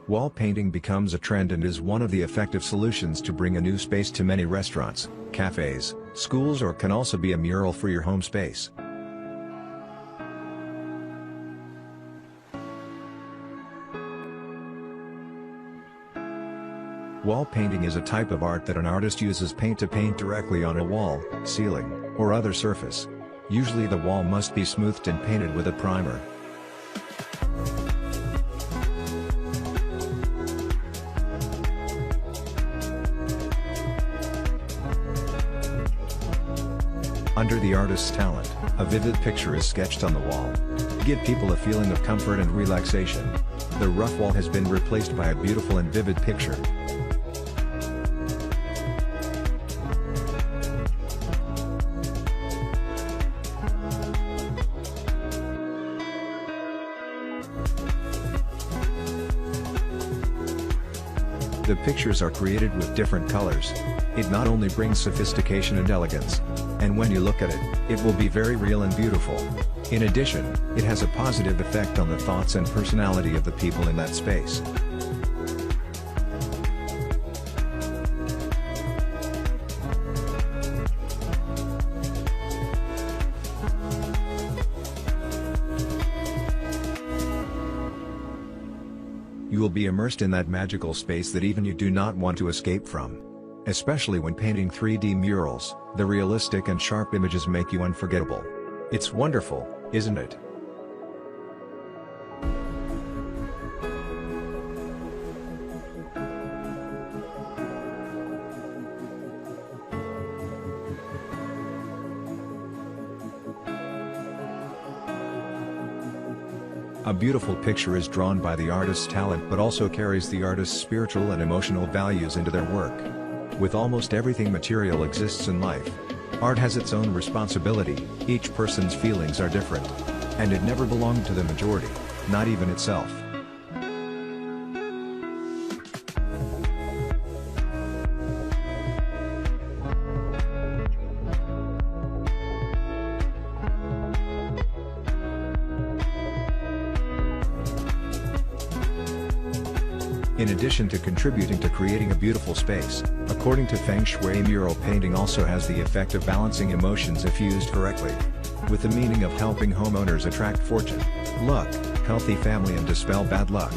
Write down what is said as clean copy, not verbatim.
Wall painting becomes a trend and is one of the effective solutions to bring a new space to many restaurants, cafes, schools, or can also be a mural for your home space. Wall painting is a type of art that an artist uses paint to paint directly on a wall, ceiling, or other surface. Usually the wall must be smoothed and painted with a primer. Under the artist's talent, a vivid picture is sketched on the wall. Give people a feeling of comfort and relaxation. The rough wall has been replaced by a beautiful and vivid picture. The pictures are created with different colors. It not only brings sophistication and elegance, and when you look at it, it will be very real and beautiful. In addition, it has a positive effect on the thoughts and personality of the people in that space. You will be immersed in that magical space that even you do not want to escape from. Especially when painting 3D murals, the realistic and sharp images make you unforgettable. It's wonderful, isn't it? A beautiful picture is drawn by the artist's talent but also carries the artist's spiritual and emotional values into their work. With almost everything material exists in life, art has its own responsibility. Each person's feelings are different. And it never belonged to the majority, not even itself. In addition to contributing to creating a beautiful space, according to Feng Shui, mural painting also has the effect of balancing emotions if used correctly. With the meaning of helping homeowners attract fortune, luck, healthy family and dispel bad luck.